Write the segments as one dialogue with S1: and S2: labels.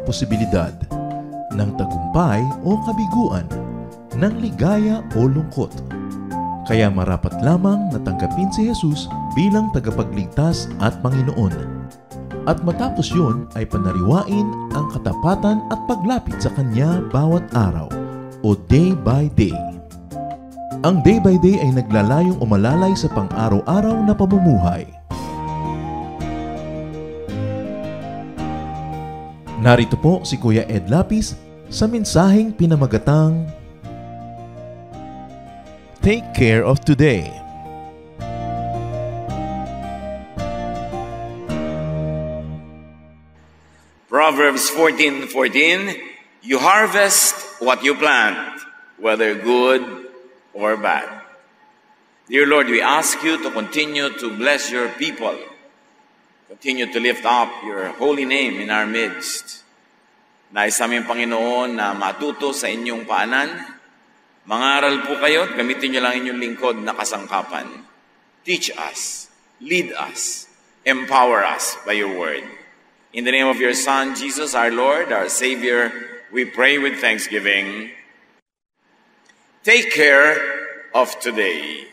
S1: posibilidad ng tagumpay o kabiguan, ng ligaya o lungkot. Kaya marapat lamang na tanggapin si Jesus bilang tagapagligtas at Panginoon. At matapos yun ay panariwain ang katapatan at paglapit sa Kanya bawat araw o day by day. Ang day by day ay naglalayong umalalay sa pang-araw-araw na pamumuhay. Narito po si Kuya Ed Lapis sa mensaheng pinamagatang Take Care of Today.
S2: Proverbs 14:14, you harvest what you plant, whether good or bad. Dear Lord, we ask you to continue to bless your people. Continue to lift up your holy name in our midst. Nais namin, Panginoon, na matuto sa inyong paanan. Mangaral po kayo at gamitin niyo lang inyong lingkod na kasangkapan. Teach us, lead us, empower us by your word. In the name of your Son, Jesus, our Lord, our Savior, we pray with thanksgiving. Take care of today.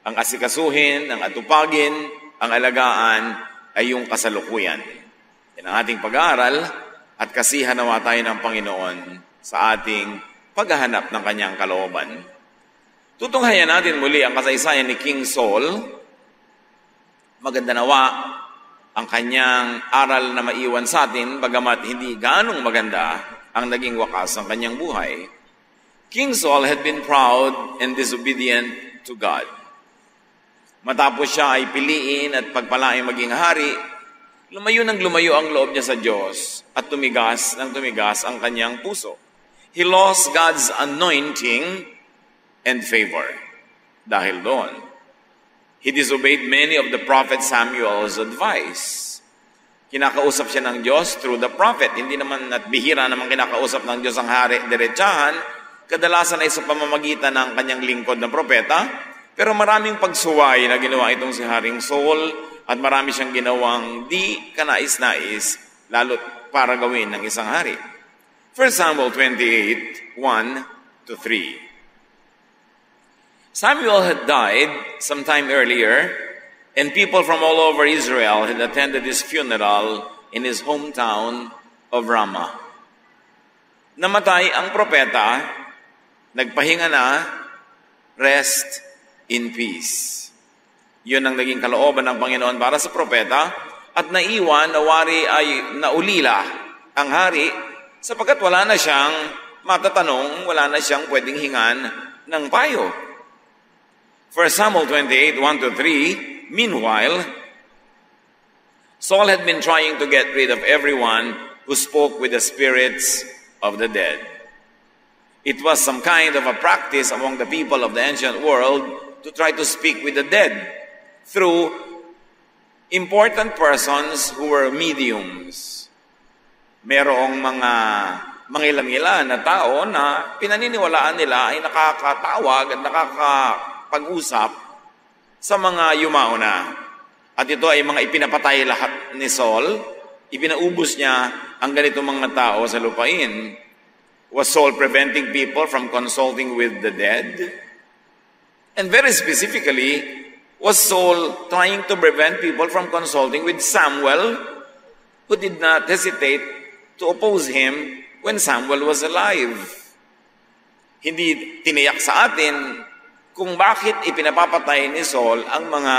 S2: Ang asikasuhin, ang atupagin, ang alagaan ay yung kasalukuyan. Yan ang ating pag-aaral at kasihan nawa tayo ng Panginoon sa ating paghahanap ng Kanyang kalooban. Tutunghayan natin muli ang kasaysayan ni King Saul. Maganda nawa ang kanyang aral na maiwan sa atin, bagamat hindi ganong maganda ang naging wakas ng kanyang buhay. King Saul had been proud and disobedient to God. Matapos siya ay piliin at pagpalaing maging hari, lumayo ang loob niya sa Diyos at tumigas ang kanyang puso. He lost God's anointing and favor. Dahil doon, he disobeyed many of the prophet Samuel's advice. Kinakausap siya ng Diyos through the prophet. Hindi naman at bihira naman kinakausap ng Diyos ang hari diretsahan. Kadalasan ay sa pamamagitan ng kanyang lingkod na propeta. Pero maraming pagsuway na ginawa itong si Haring Saul at marami siyang ginawang di kanais-nais lalo para gawin ng isang hari. 1 Samuel 28:1-3. Samuel had died sometime earlier, and people from all over Israel had attended his funeral in his hometown of Ramah. Namatay ang propeta, nagpahinga na, rest in peace. Yun ang naging kalooban ng Panginoon para sa propeta at naiwan na wari ay naulila ang hari sapagkat wala na siyang matatanong, wala na siyang pwedeng hingan ng payo. 1 Samuel 28:1-3, meanwhile, Saul had been trying to get rid of everyone who spoke with the spirits of the dead. It was some kind of a practice among the people of the ancient world to try to speak with the dead through important persons who were mediums. Merong mga mangilan-ngilan na tao na pinaniniwalaan nila ay nakakatawag at nakakapag-usap sa mga yumao na. At ito ay mga ipinapatay lahat ni Saul. Ipinaubos niya ang ganitong mga tao sa lupain. Was Saul preventing people from consulting with the dead? And very specifically, was Saul trying to prevent people from consulting with Samuel, who did not hesitate to oppose him when Samuel was alive? Hindi tiniyak sa atin kung bakit ipinapapatay ni Saul ang mga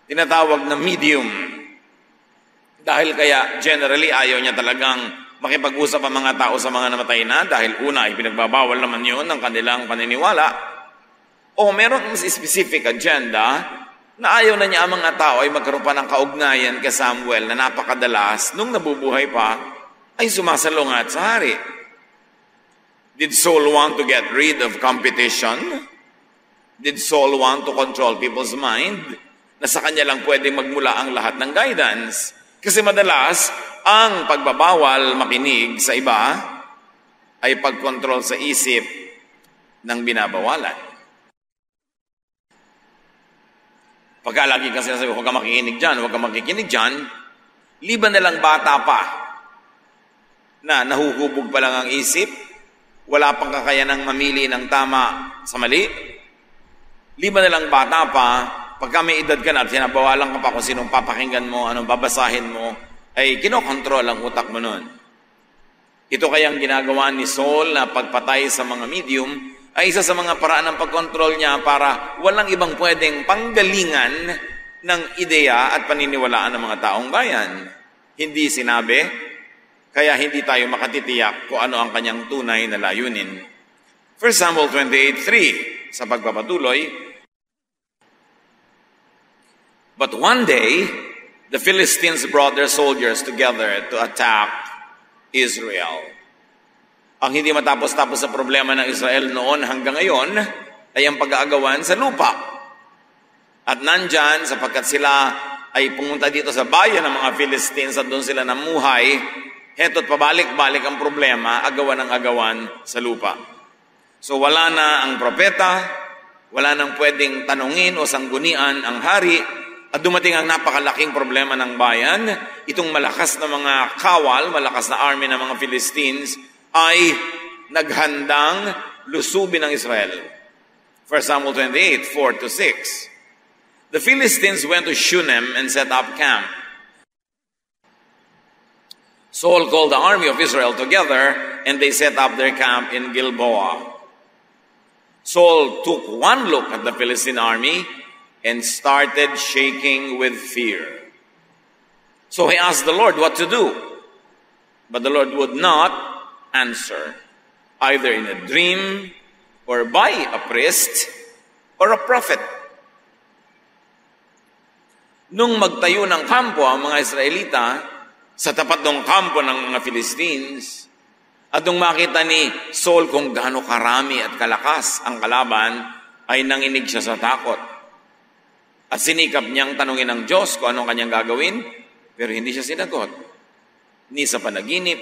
S2: tinatawag na medium. Dahil kaya generally ayaw niya talagang makipag-usap ang mga tao sa mga namatay na dahil una ay pinagbabawal naman yun ng kanilang paniniwala. O meron specific agenda na ayaw na niya ang mga tao ay magkaroon pa ng kaugnayan kay Samuel na napakadalas nung nabubuhay pa ay sumasalungat sa hari. Did Saul want to get rid of competition? Did Saul want to control people's mind? Na sa kanya lang pwedeng magmula ang lahat ng guidance. Kasi madalas, ang pagbabawal makinig sa iba ay pagkontrol sa isip ng binabawalan. Pagka lagi kasi nasabi, huwag ka makikinig dyan, liban na lang bata pa. na nahuhubog pa lang ang isip, wala pang kakayanang mamili ng tama sa mali. Liba na lang bata pa, pagka may edad ka na at sinabawalan ka pa kung sinong papakinggan mo, anong babasahin mo, ay kinokontrol ang utak mo nun. Ito kayang ginagawa ni Saul na pagpatay sa mga medium ay isa sa mga paraan ng pagkontrol niya para walang ibang pwedeng panggalingan ng ideya at paniniwalaan ng mga taong bayan. Hindi sinabi, kaya hindi tayo makatitiyak kung ano ang kanyang tunay na layunin. 1 Samuel 28:3, sa pagpapatuloy, but one day, the Philistines brought their soldiers together to attack Israel. Ang hindi matapos-tapos sa problema ng Israel noon hanggang ngayon ay ang pag-aagawan sa lupa. At nandyan, sapagkat sila ay pumunta dito sa bayan ng mga Philistines at doon sila namuhay, heto't pabalik-balik ang problema, agawan ng agawan sa lupa. So wala na ang propeta, wala nang pwedeng tanungin o sanggunian ang hari, at dumating ang napakalaking problema ng bayan. Itong malakas na mga kawal, malakas na army ng mga Philistines ay naghandang lusubin ng Israel. 1 Samuel 28:4-6. The Philistines went to Shunem and set up camp. Saul called the army of Israel together, and they set up their camp in Gilboa. Saul took one look at the Philistine army and started shaking with fear. So he asked the Lord what to do. But the Lord would not answer, either in a dream or by a priest or a prophet. Nung magtayo ng kampo ang mga Israelita sa tapat ng kampo ng mga Philistines, at nung makita ni Saul kung gaano karami at kalakas ang kalaban, ay nanginig siya sa takot. At sinikap niyang tanungin ng Diyos kung anong kanyang gagawin, pero hindi siya sinagot. Ni sa panaginip,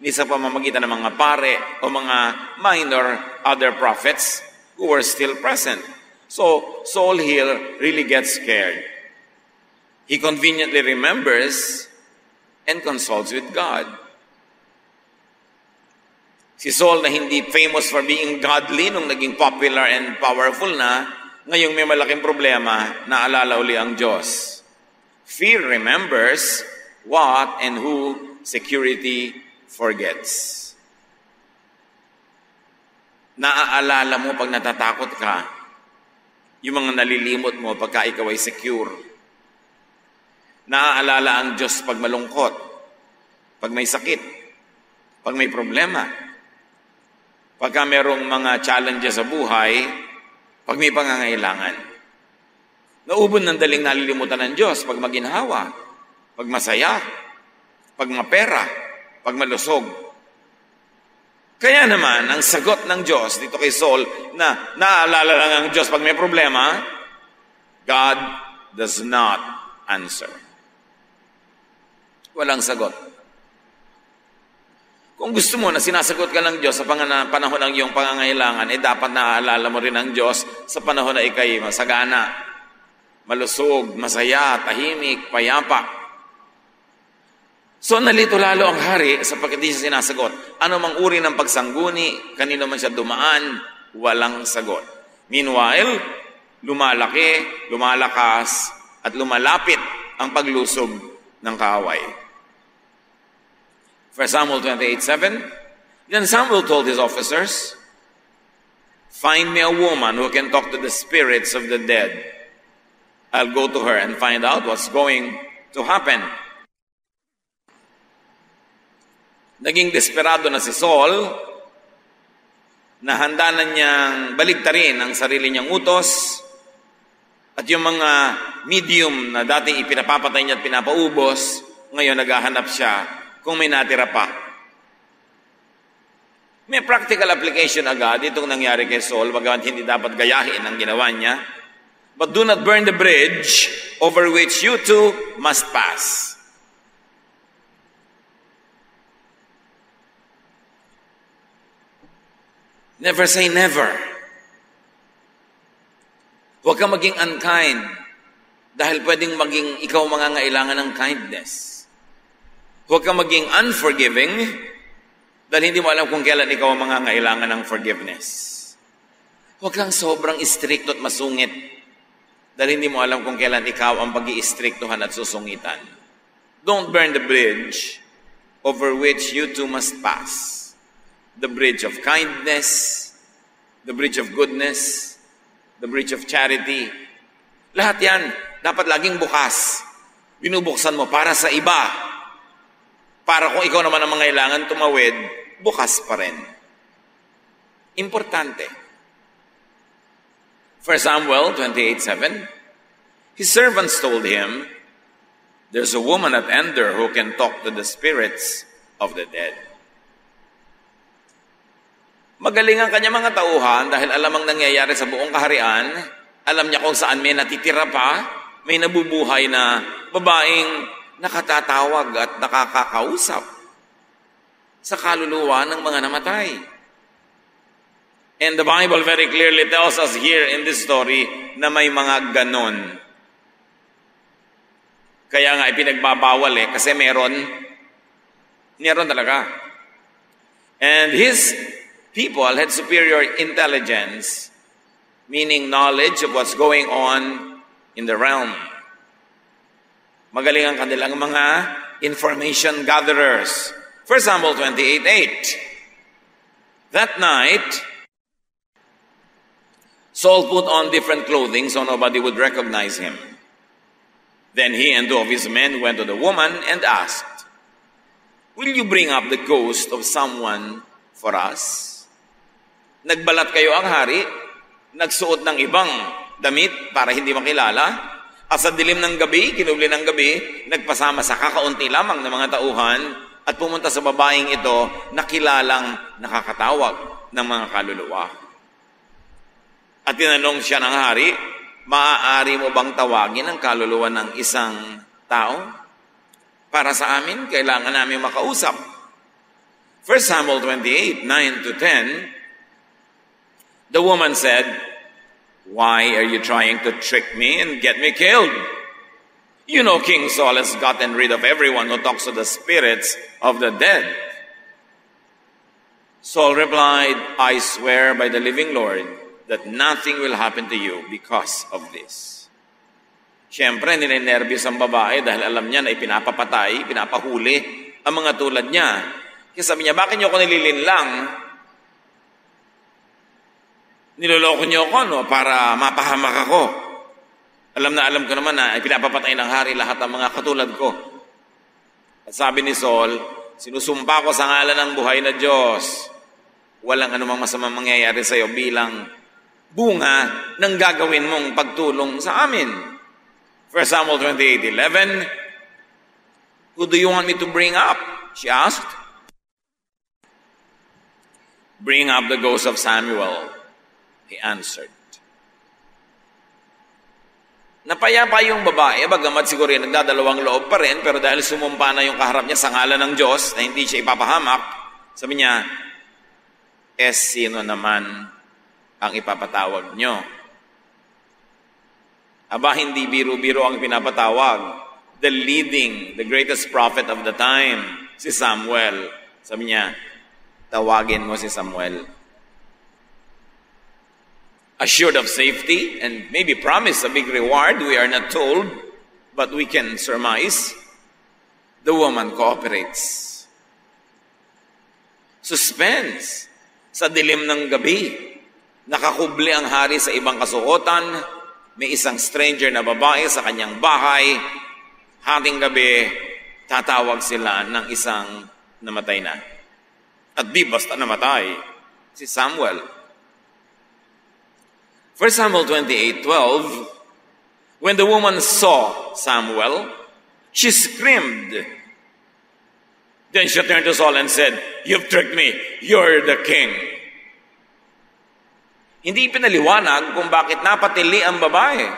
S2: ni sa pamamagitan ng mga pare o mga minor other prophets who were still present. So Saul here really gets scared. He conveniently remembers and consults with God. Si Saul na hindi famous for being godly nung naging popular and powerful na, ngayong may malaking problema, naalala uli ang Diyos. Fear remembers what and who security forgets. Naaalala mo pag natatakot ka, yung mga nalilimot mo pagka ikaw ay secure. Naaalala ang Diyos pag malungkot, pag may sakit, pag may problema, pagka merong mga challenges sa buhay, pag may pangangailangan. Naubon ng daling nalilimutan ng Diyos pag maginhawa, pag masaya, pag mapera, pag malusog. Kaya naman, ang sagot ng Diyos dito kay Saul na naaalala lang ang Diyos pag may problema, God does not answer. Walang sagot. Kung gusto mo na sinasagot ka ng Diyos sa panahon ng iyong pangangailangan, dapat naaalala mo rin ang Diyos sa panahon na ikay masagana, malusog, masaya, tahimik, payapa. So nalito lalo ang hari sapagkat di siya sinasagot. Ano mang uri ng pagsangguni, kanino man siya dumaan, walang sagot. Meanwhile, lumalaki, lumalakas, at lumalapit ang paglusob ng kaaway. 1 Samuel 28:7, then Samuel told his officers, find me a woman who can talk to the spirits of the dead. I'll go to her and find out what's going to happen. Naging desperado na si Saul, na handa na niyang baligtarin ang sarili niyang utos, at yung mga medium na dating ipinapapatay niya at pinapaubos, ngayon naghahanap siya kung may natira pa. May practical application agad itong nangyari kay Saul, bagamat hindi dapat gayahin ang ginawa niya. But do not burn the bridge over which you too must pass. Never say never. Huwag kang maging unkind dahil pwedeng maging ikaw mangangailangan ng kindness. Huwag kang maging unforgiving Dahil hindi mo alam kung kailan ikaw ang mangangailangan ng forgiveness. Huwag kang sobrang istrikto at masungit. Dahil hindi mo alam kung kailan ikaw ang pag-iistriktuhan at susungitan. Don't burn the bridge over which you too must pass. The bridge of kindness, the bridge of goodness, the bridge of charity. Lahat yan, dapat laging bukas. Binubuksan mo para sa iba. Para kung ikaw naman ang mangailangan tumawid, bukas pa rin. Importante. 1 Samuel 28:7, his servants told him, there's a woman at Endor who can talk to the spirits of the dead. Magaling ang kanya mga tauhan dahil alam ang nangyayari sa buong kaharian. Alam niya kung saan may natitira pa, may nabubuhay na babaeng nakatatawag at nakakakausap sa kaluluwa ng mga namatay. And the Bible very clearly tells us here in this story na may mga ganon. Kaya nga ipinagbabawal kasi meron talaga. And his people had superior intelligence, meaning knowledge of what's going on in the realm. Magaling ang kanilang mga information gatherers. 1 Samuel 28:8. That night, Saul put on different clothing so nobody would recognize him. Then he and 2 of his men went to the woman and asked, will you bring up the ghost of someone for us? Nagbalat kayo ang hari, nagsuot ng ibang damit para hindi makilala, at sa dilim ng gabi, kinubli ng gabi, nagpasama sa kakaunti lamang ng mga tauhan at pumunta sa babaeng ito na kilalang nakakatawag ng mga kaluluwa. At tinanong siya ng hari, maaari mo bang tawagin ang kaluluwa ng isang tao? Para sa amin, kailangan namin makausap. 1 Samuel 28:9-10, the woman said, why are you trying to trick me and get me killed? You know King Saul has gotten rid of everyone who talks to the spirits of the dead. Saul replied, I swear by the living Lord that nothing will happen to you because of this. Siyempre, ninenervyos ang babae dahil alam niya na ipinapapatay, pinapahuli ang mga tulad niya. Kaya sabi niya, bakit niyo ako nililinlang? Niloloko niyo ako para mapahamak ako. Alam ko naman na ipinapapatay ng hari lahat ng mga katulad ko. At sabi ni Saul, sinusumpa ko sa ngalan ng buhay na Diyos, walang anumang masamang mangyayari sa iyo bilang bunga ng gagawin mong pagtulong sa amin. 1 Samuel 28:11, who do you want me to bring up? She asked. Bring up the ghost of Samuel, he answered. Napayapa yung babae, bagamat siguro yung nagdadalawang loob pa rin, pero dahil sumumpa na yung kaharap niya sa ngalan ng Diyos na hindi siya ipapahamak, sabi niya, sino naman ang ipapatawag nyo? Aba, hindi biro-biro ang pinapatawag. The greatest prophet of the time, si Samuel. Sabi niya, tawagin mo si Samuel. Assured of safety and maybe promise a big reward, we are not told, but we can surmise, the woman cooperates. Suspense. Sa dilim ng gabi, nakakubli ang hari sa ibang kasuotan, may isang stranger na babae sa kanyang bahay, hating gabi, tatawag sila ng isang namatay na. At di basta namatay, si Samuel. 1 Samuel 28:12, when the woman saw Samuel, she screamed. Then she turned to Saul and said, you've tricked me, you're the king. Hindi pinaliwanag kung bakit napatili ang babae.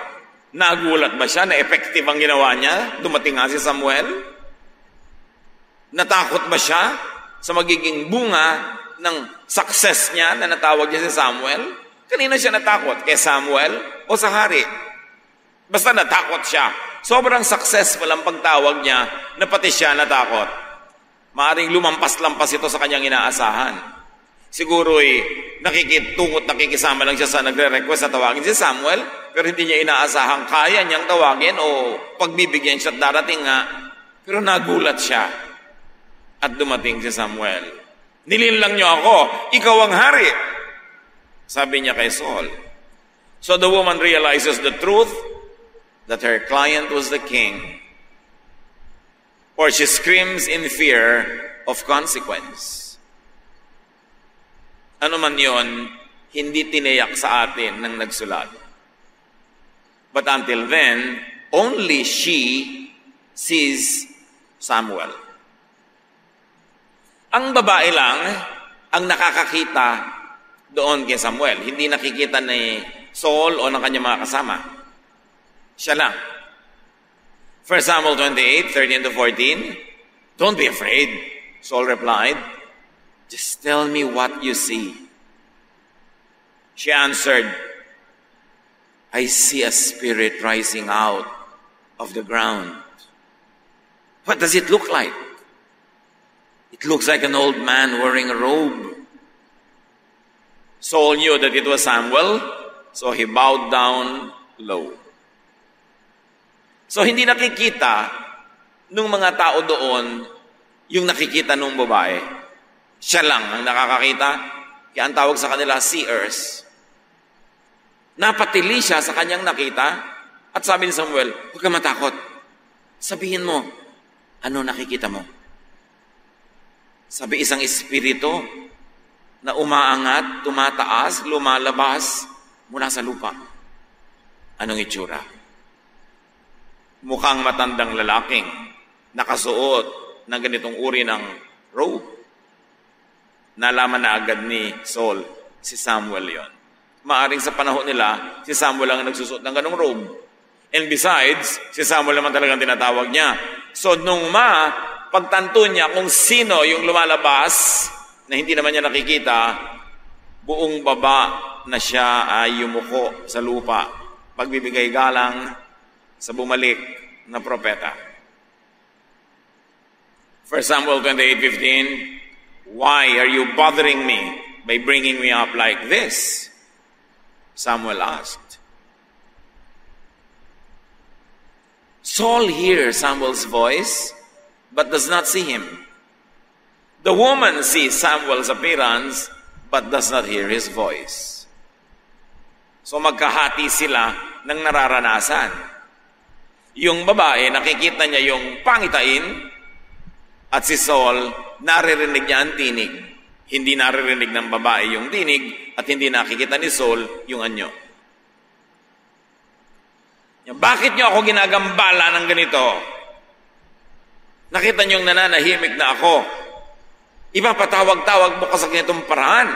S2: Nagulat ba siya na effective ang ginawa niya? Dumating nga si Samuel? Natakot ba siya sa magiging bunga ng success niya na natawag niya si Samuel? Kanina siya natakot? Kay Samuel o sa hari? Basta natakot siya. Sobrang successful ang pagtawag niya na pati siya natakot. Maaring lumampas-lampas ito sa kanyang inaasahan. Siguro'y nakikitungot, nakikisama lang siya sa nagre-request na tawagin si Samuel, pero hindi niya inaasahang kaya niyang tawagin o pagbibigyan siya at darating nga. Pero nagulat siya at dumating si Samuel. Nilinlang niyo ako, ikaw ang hari, sabi niya kay Saul. So the woman realizes the truth that her client was the king. Or she screams in fear of consequence. Ano man yon, hindi tiniyak sa atin ng nagsulat. But until then, only she sees Samuel. Ang babae lang ang nakakakita doon kay Samuel. Hindi nakikita ni Saul o ng kanyang mga kasama. Siya lang. 1 Samuel 28, 13-14, "Don't be afraid," Saul replied. "Just tell me what you see." She answered, "I see a spirit rising out of the ground." "What does it look like?" "It looks like an old man wearing a robe." Saul knew that it was Samuel, so he bowed down low. So hindi nakikita nung mga tao doon yung nakikita nung babae. Siya lang ang nakakakita. Kaya ang tawag sa kanila, seers. Napatili siya sa kanyang nakita at sabi ni Samuel, "Huwag ka matakot. Sabihin mo, ano nakikita mo?" Sabi, isang espiritu na umaangat, tumataas, lumalabas mula sa lupa. Anong itsura? Mukhang matandang lalaking nakasuot ng ganitong uri ng robe. Nalaman na agad ni Saul, si Samuel yon. Maaring sa panahon nila, si Samuel ang nagsusuot ng ganong robe. And besides, si Samuel naman talagang tinatawag niya. So nung pagtanto niya kung sino yung lumalabas na hindi naman niya nakikita, buong baba na siya ay yumuko sa lupa. Pagbibigay galang sa bumalik na propeta. 1 Samuel 28:15, "Why are you bothering me by bringing me up like this?" Samuel asked. Saul hears Samuel's voice, but does not see him. The woman sees Samuel's appearance, but does not hear his voice. So magkahati sila ng nararanasan. Yung babae, nakikita niya yung pangitain, at si Saul, naririnig niya ang tinig. Hindi naririnig ng babae yung tinig, at hindi nakikita ni Saul yung anyo. Bakit niyo ako ginagambala ng ganito? Nakita niyong nananahimik na ako. Ipapatawag-tawag mo ka sa ganitong paraan.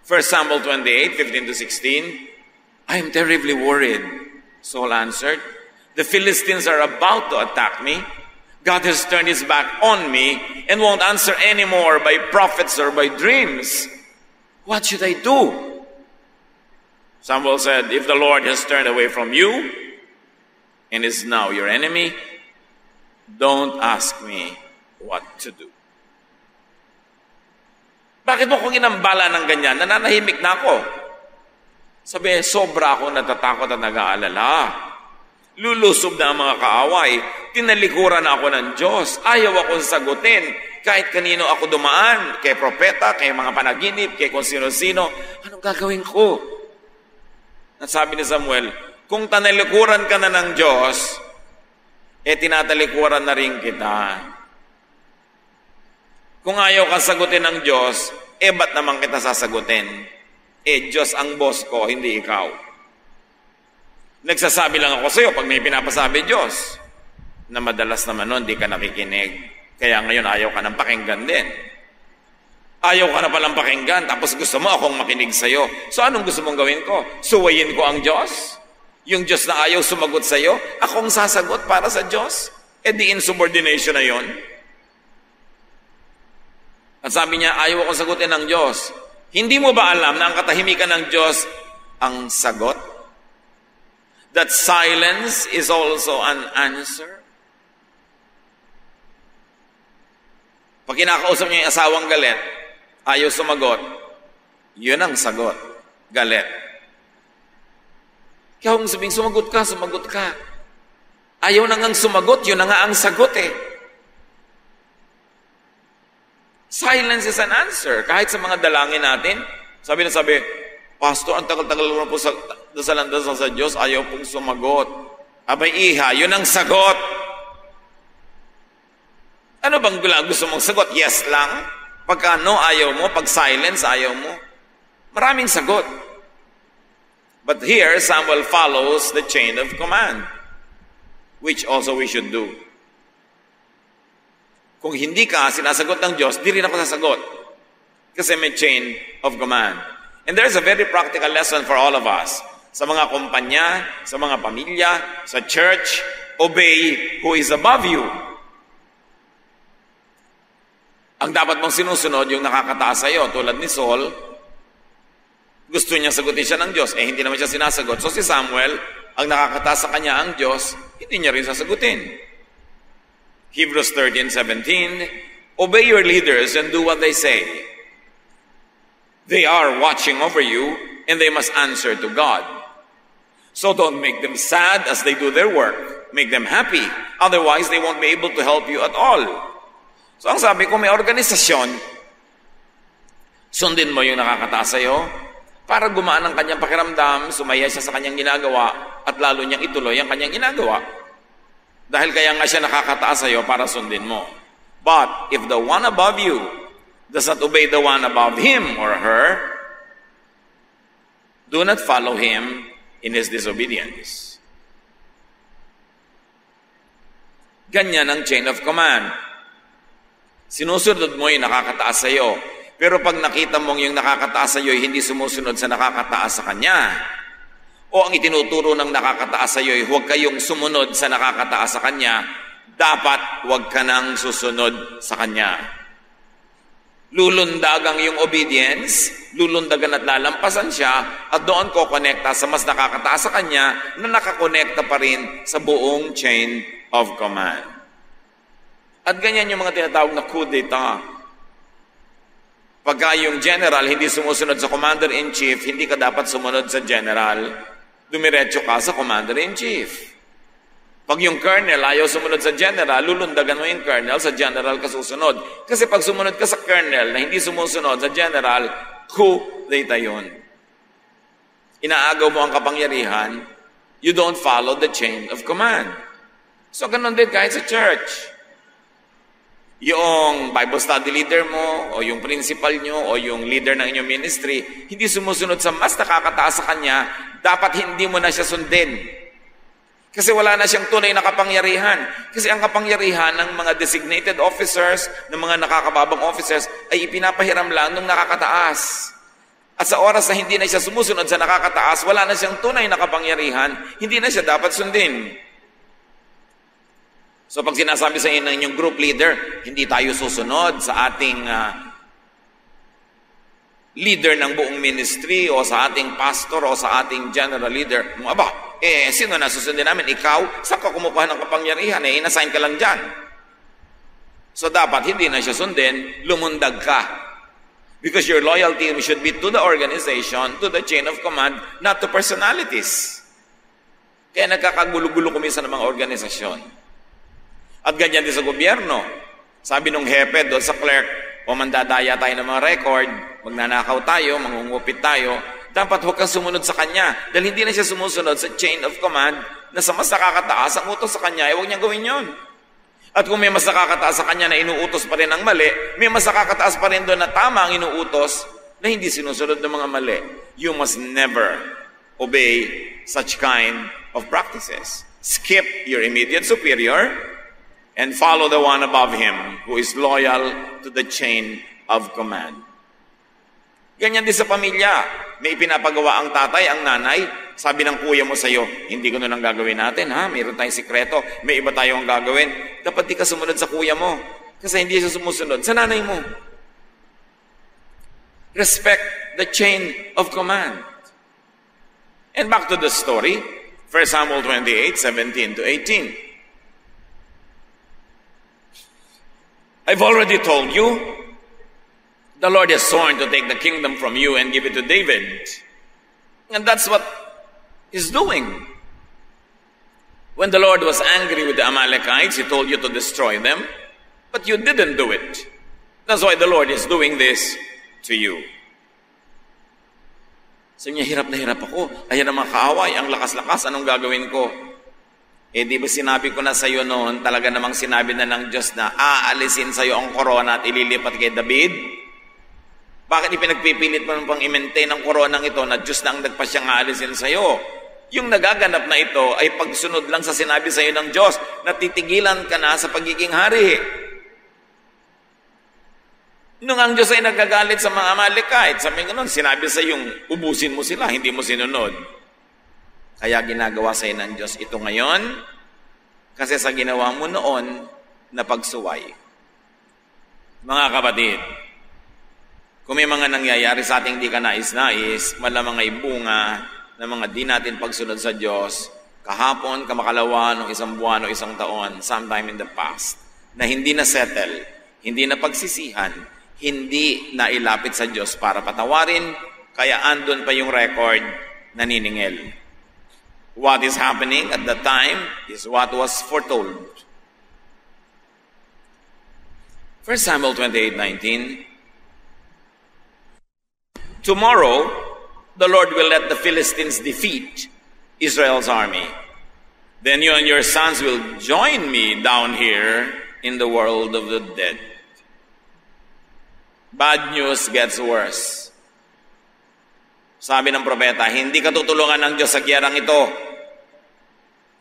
S2: 1 Samuel 28:15-16, "I am terribly worried," Saul answered. "The Philistines are about to attack me. God has turned his back on me and won't answer anymore by prophets or by dreams. What should I do?" Samuel said, "If the Lord has turned away from you and is now your enemy, don't ask me what to do." Bakit mo kong inambala ng ganyan? Nananahimik na ako. Sabi, sobra akong natatakot at nag-aalala. Lulusob na ang mga kaaway. Tinalikuran ako ng Diyos. Ayaw akong sagutin. Kahit kanino ako dumaan, kay propeta, kay mga panaginip, kay kung sino-sino, anong gagawin ko? At sabi ni Samuel, kung tanalikuran ka na ng Diyos, tinatalikuran na rin kita. Kung ayaw kang sagutin ng Diyos, ba't naman kita sasagutin? Diyos ang boss ko, hindi ikaw. Nagsasabi lang ako sa iyo pag may pinapasabi Diyos, na madalas naman nun, di ka nakikinig. Kaya ngayon ayaw ka ng pakinggan din. Ayaw ka na palang pakinggan, tapos gusto mo akong makinig sa iyo. So anong gusto mong gawin ko? Suwayin ko ang Diyos? Yung Diyos na ayaw sumagot sa iyo, akong sasagot para sa Diyos? Di insubordination na yon. At sabi niya, ayaw akong sagutin ng Diyos. Hindi mo ba alam na ang katahimikan ng Diyos ang sagot? That silence is also an answer? Pag kinakausap niyo yung asawang galit, ayaw sumagot, yun ang sagot. Galit. Kaya kung sabing sumagot ka. Ayaw na ngang sumagot, yun na nga ang sagot eh. Silence is an answer. Kahit sa mga dalangin natin, sabi, Pastor, ang tagal-tagal mo po sa dasalan-dasal sa Diyos, ayaw pong sumagot. Abay, iha, yun ang sagot. Ano bang gusto mong sagot? Yes lang. Pagka no, ayaw mo. Pag silence, ayaw mo. Maraming sagot. But here, Samuel follows the chain of command, which also we should do. Kung hindi ka sinasagot ng Diyos, di rin ako sasagot. Kasi may chain of command. And there's a very practical lesson for all of us. Sa mga kumpanya, sa mga pamilya, sa church, obey who is above you. Ang dapat mong sinusunod yung nakakataas sa'yo, tulad ni Saul, gusto niya sagutin siya ng Diyos, hindi naman siya sinasagot. So si Samuel, ang nakakataas sa kanya ang Diyos, hindi niya rin sasagutin. Hebrews 13:17, obey your leaders and do what they say. They are watching over you, and they must answer to God. So don't make them sad as they do their work. Make them happy. Otherwise, they won't be able to help you at all. So ang sabi ko, may organisasyon, sundin mo yung nakakataas sa'yo, para gumaan ang kanyang pakiramdam, sumaya siya sa kanyang ginagawa, at lalo niyang ituloy ang kanyang ginagawa. Dahil kaya nga siya nakakataas sa'yo para sundin mo. But if the one above you does not obey the one above him or her, do not follow him in his disobedience. Ganyan ang chain of command. Sinusunod mo yung nakakataas sa'yo. Pero pag nakita mong yung nakakataas sa'yo hindi sumusunod sa nakakataas sa kanya, o ang itinuturo ng nakakataas sa'yo huwag kayong sumunod sa nakakataas sa kanya, dapat huwag ka nang susunod sa kanya. Lulundag ang iyong obedience, lulundagan at lalampasan siya, at doon ko konekta sa mas nakakataas sa kanya na nakakonekta pa rin sa buong chain of command. At ganyan yung mga tinatawag na coup d'etat. Pagka yung general hindi sumusunod sa commander-in-chief, hindi ka dapat sumunod sa general. Dumiretso ka sa commander-in-chief. Pag yung colonel ayaw sumunod sa general, lulundagan mo yung colonel, sa general ka susunod. Kasi pag sumunod ka sa colonel na hindi sumusunod sa general, coup d'etat yun. Inaagaw mo ang kapangyarihan, you don't follow the chain of command. So ganun din kahit sa church. Yung Bible study leader mo, o yung principal nyo, o yung leader ng inyong ministry, hindi sumusunod sa mas nakakataas sa kanya, dapat hindi mo na siya sundin. Kasi wala na siyang tunay na kapangyarihan. Kasi ang kapangyarihan ng mga designated officers, ng mga nakakababang officers, ay ipinapahiram lang ng nakakataas. At sa oras na hindi na siya sumusunod sa nakakataas, wala na siyang tunay na kapangyarihan, hindi na siya dapat sundin. So pag sinasabi sa inyo ng inyong group leader, hindi tayo susunod sa ating leader ng buong ministry o sa ating pastor o sa ating general leader, sino na susundin namin? Ikaw? Saan ka kumukuha ng kapangyarihan? Inassign ka lang dyan. So dapat hindi na siya sundin, lumundag ka. Because your loyalty should be to the organization, to the chain of command, not to personalities. Kaya nagkakagulo-gulo kuminsan ng mga organisasyon. At ganyan din sa gobyerno. Sabi nung hepe doon sa clerk, o mandadaya tayo ng mga record, magnanakaw tayo, mangungupit tayo, dapat huwag kang sumunod sa kanya. Dahil hindi na siya sumusunod sa chain of command na sa mas nakakataas ang utos sa kanya, huwag niyang gawin yun. At kung may mas nakakataas sa kanya na inuutos pa rin ang mali, may mas nakakataas pa rin doon na tama ang inuutos na hindi sinusunod ng mga mali. You must never obey such kind of practices. Skip your immediate superior and follow the one above him who is loyal to the chain of command. Ganyan din sa pamilya. May pinapagawa ang tatay, ang nanay. Sabi ng kuya mo sa'yo, hindi ko na lang gagawin natin, ha? Mayroon tayong sikreto. May iba tayong gagawin. Dapat di ka sumunod sa kuya mo. Kasi hindi siya sumusunod sa nanay mo. Respect the chain of command. And back to the story, 1 Samuel 28, 17 to 18. I've already told you, the Lord has sworn to take the kingdom from you and give it to David. And that's what he's doing. When the Lord was angry with the Amalekites, he told you to destroy them, but you didn't do it. That's why the Lord is doing this to you. Sabi niya, hirap na hirap ako. Ayan ang mga kaaway, ang lakas-lakas, anong gagawin ko? Eh, di ba sinabi ko na sa iyo noon, talaga namang sinabi na ng Diyos na aalisin sa iyo ang korona at ililipat kay David? Bakit ipinagpipilit mo pang i-maintain ang koronang ito na Diyos na ang nagpasyang aalisin sa iyo? Yung nagaganap na ito ay pagsunod lang sa sinabi sa iyo ng Diyos na titigilan ka na sa pagiging hari. Nung ang Diyos ay nagagalit sa mga Amalekite, sabi nga nun, sinabi sa yung ubusin mo sila, hindi mo sinunod. Kaya ginagawa sa iyo ng Diyos ito ngayon, kasi sa ginawa mo noon na pagsuway. Mga kapatid, kung may mga nangyayari sa ating di ka nais-nais, malamang ay bunga ng mga di natin pagsunod sa Diyos, kahapon, kamakalawa, ng isang buwan o isang taon, sometime in the past, na hindi na settle, hindi na pagsisihan, hindi na ilapit sa Diyos para patawarin, kaya andun pa yung record na niningil. What is happening at the time is what was foretold. 1 Samuel 28:19. Tomorrow, the Lord will let the Philistines defeat Israel's army. Then you and your sons will join me down here in the world of the dead. Bad news gets worse. Sabi ng propeta, hindi ka tutulungan ng Diyos sa giyerang ito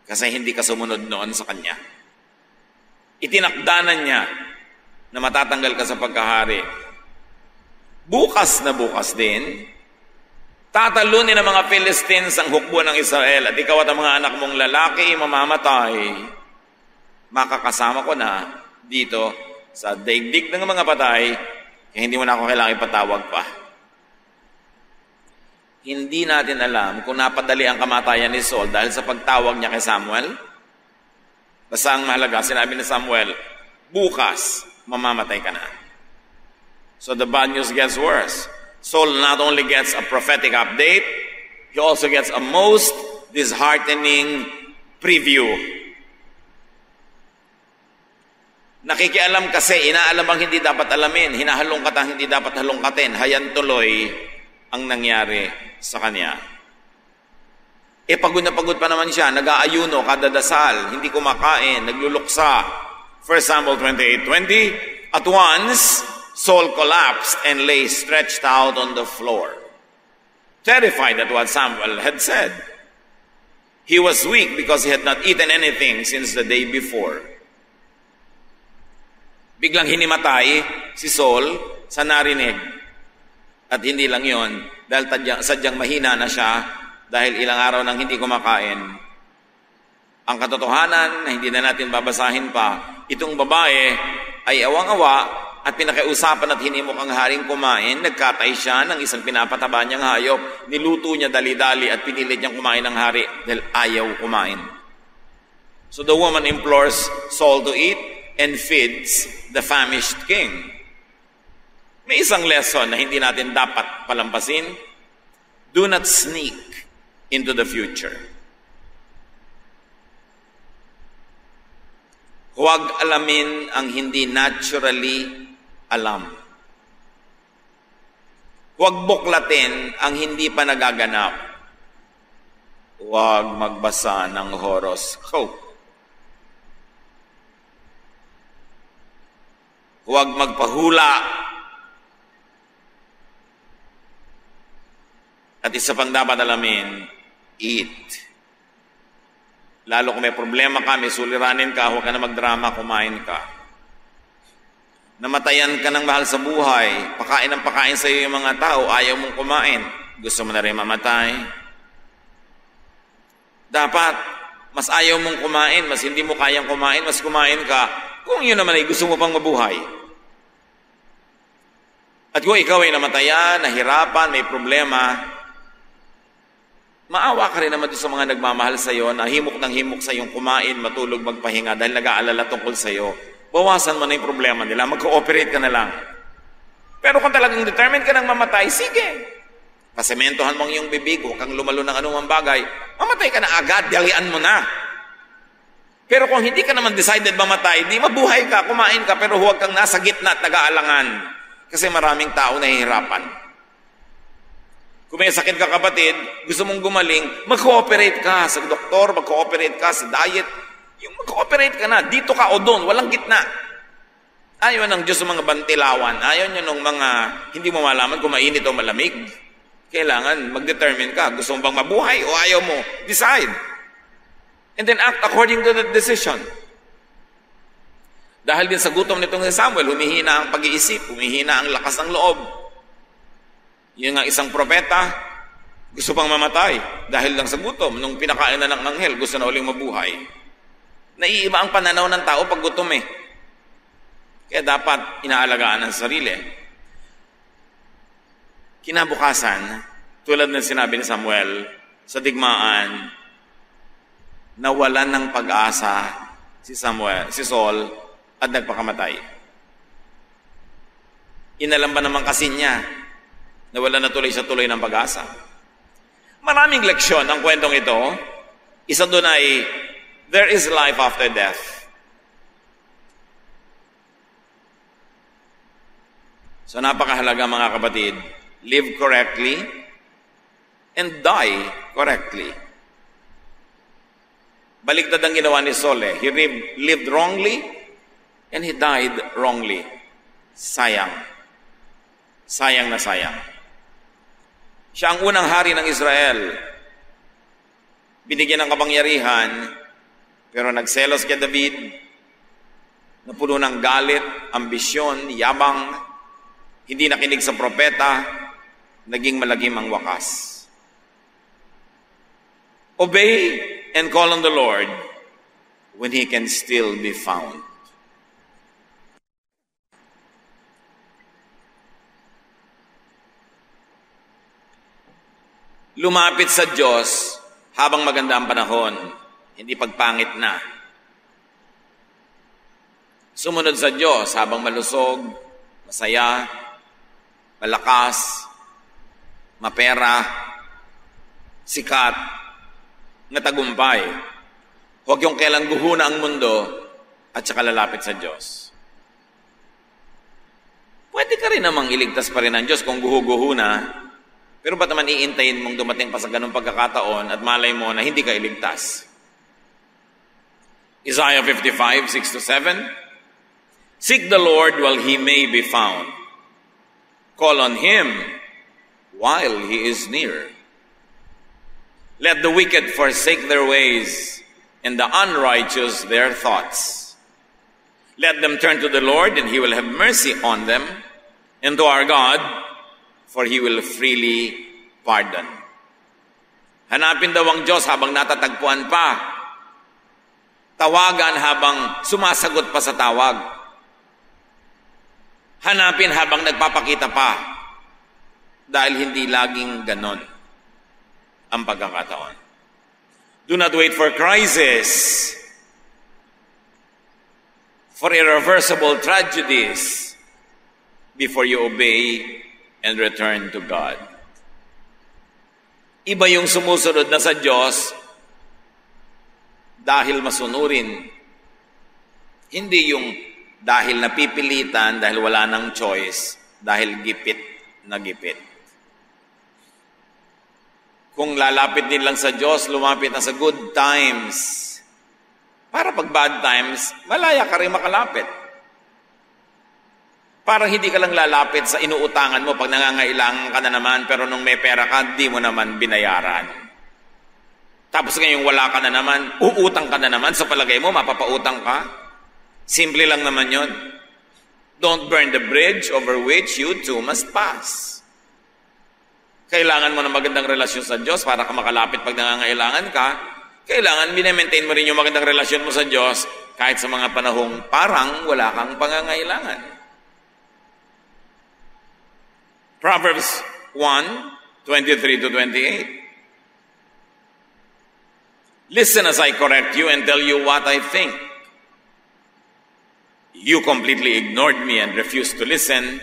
S2: kasi hindi ka sumunod noon sa Kanya. Itinakdanan niya na matatanggal ka sa pagkahari. Bukas na bukas din, tatalunin ng mga Philistines ang hukbo ng Israel at ikaw at ang mga anak mong lalaki mamamatay. Makakasama ko na dito sa daigdig ng mga patay, kaya hindi mo na ako kailangan ipatawag pa. Hindi natin alam kung napadali ang kamatayan ni Saul dahil sa pagtawag niya kay Samuel. Basta ang mahalaga, sinabi ni Samuel, bukas, mamamatay ka na. So the bad news gets worse. Saul not only gets a prophetic update, he also gets a most disheartening preview. Nakikialam kasi, inaalam ang hindi dapat alamin, hinahalongkat ang hindi dapat halongkatin, hayan tuloy ang nangyari sa kanya. Pagod na pagod pa naman siya, nag-aayuno, kadadasal, hindi kumakain, nagluluksa. 1 Samuel 28:20, at once, Saul collapsed and lay stretched out on the floor, terrified at what Samuel had said. He was weak because he had not eaten anything since the day before. Biglang hinimatay si Saul sa narinig. At hindi lang yon, dahil sadyang mahina na siya dahil ilang araw nang hindi kumakain. Ang katotohanan na hindi na natin babasahin pa, itong babae ay awang-awa at pinakiusapan at hinimok ang haring kumain, nagkatay siya ng isang pinapataba niyang hayop, niluto niya dali-dali at pinilit niyang kumain ng hari dahil ayaw kumain. So the woman implores Saul to eat and feeds the famished king. May isang lesson na hindi natin dapat palampasin. Do not sneak into the future. Huwag alamin ang hindi naturally alam. Huwag buklatin ang hindi pa nagaganap. Huwag magbasa ng horoscope. Huwag magpahula. At isa pang dapat alamin, eat. Lalo kung may problema ka, may suliranin ka, huwag ka na magdrama, kumain ka. Namatayan ka ng mahal sa buhay, pakain ng pakain sa iyo yung mga tao, ayaw mong kumain, gusto mo na rin mamatay. Dapat, mas ayaw mong kumain, mas hindi mo kayang kumain, mas kumain ka, kung yun naman ay gusto mo pang mabuhay. At kung ikaw ay namatayan, nahirapan, may problema, maawa ka rin naman sa mga nagmamahal sa iyo na himok ng himok sa iyong kumain, matulog, magpahinga dahil nag-aalala tungkol sa iyo. bawasan mo na yung problema nila, mag-cooperate ka na lang. Pero kung talagang determined ka ng mamatay, sige. Pasementohan mo ang iyong bibig, huwag kang lumalo ng anumang bagay, mamatay ka na agad, dalian mo na. Pero kung hindi ka naman decided mamatay, di mabuhay ka, kumain ka, pero huwag kang nasa gitna at nag-aalangan. Kasi maraming tao nahihirapan. Kung may sakit ka kapatid, gusto mong gumaling, mag-cooperate ka sa doktor, mag-cooperate ka sa diet. Yung mag-cooperate ka na, dito ka o doon, walang gitna. Ayaw ng Diyos sa mga bantilawan. Ayaw niya ng mga hindi mo malaman kung mainit o malamig. Kailangan mag-determine ka. Gusto mo bang mabuhay o ayaw mo? Decide. And then act according to that decision. Dahil din sa gutom nitong si Samuel, humihina ang pag-iisip, humihina ang lakas ng loob. Yung nga isang propeta, gusto pang mamatay dahil lang sa gutom. Nung pinakain na ng anghel, gusto na uling mabuhay. Naiiba ang pananaw ng tao pag gutom eh. Kaya dapat inaalagaan ang sarili. Kinabukasan, tulad ng sinabi ni Samuel, sa digmaan, nawalan ng pag-asa si Saul, at nagpakamatay. Inalam ba naman kasi niya, nawalan na tuloy ng pag-asa? Maraming leksyon ang kwentong ito. Isa doon ay, there is life after death. So napakahalaga mga kapatid, live correctly and die correctly. Baliktad ang ginawa ni Saul eh. He lived wrongly and he died wrongly. Sayang. Sayang na sayang. Siya ang unang hari ng Israel. Binigyan ng kapangyarihan, pero nagselos kay David, napuno ng galit, ambisyon, yabang, hindi nakinig sa propeta, naging malagim ang wakas. Obey and call on the Lord when He can still be found. Lumapit sa Diyos habang maganda ang panahon, hindi pagpangit na. Sumunod sa Diyos habang malusog, masaya, malakas, mapera, sikat, na tagumpay. Huwag yung kailang guhuna ang mundo at saka lalapit sa Diyos. Pwede ka rin namang iligtas pa rin ng Diyos kung guhu-guhuna, pero ba't naman iintayin mong dumating pa sa ganung pagkakataon at malay mo na hindi ka iligtas? Isaiah 55, 6-7, seek the Lord while He may be found. Call on Him while He is near. Let the wicked forsake their ways, and the unrighteous their thoughts. Let them turn to the Lord, and He will have mercy on them, and to our God, for He will freely pardon. Hanapin daw ang Diyos habang natatagpuan pa. Tawagan habang sumasagot pa sa tawag. Hanapin habang nagpapakita pa. Dahil hindi laging ganon ang pagkakataon. Do not wait for crisis, for irreversible tragedies, before you obey and return to God. Iba yung sumusunod na sa Diyos dahil masunurin. Hindi yung dahil napipilitan, dahil wala nang choice, dahil gipit na gipit. Kung lalapit din lang sa Diyos, lumapit na sa good times. Para pag bad times, malaya ka rin makalapit. Para hindi ka lang lalapit sa inuutangan mo pag nangangailangan ka na naman, pero nung may pera ka, di mo naman binayaran. Tapos ngayong wala ka na naman, uutang ka na naman, sa palagay mo, mapapautang ka. Simple lang naman yon. Don't burn the bridge over which you too must pass. Kailangan mo ng magandang relasyon sa Diyos para ka makalapit pag nangangailangan ka. Kailangan minemaintain mo rin yung magandang relasyon mo sa Diyos kahit sa mga panahong parang wala kang pangangailangan. Proverbs 1:23-28. Listen as I correct you and tell you what I think. You completely ignored me and refused to listen.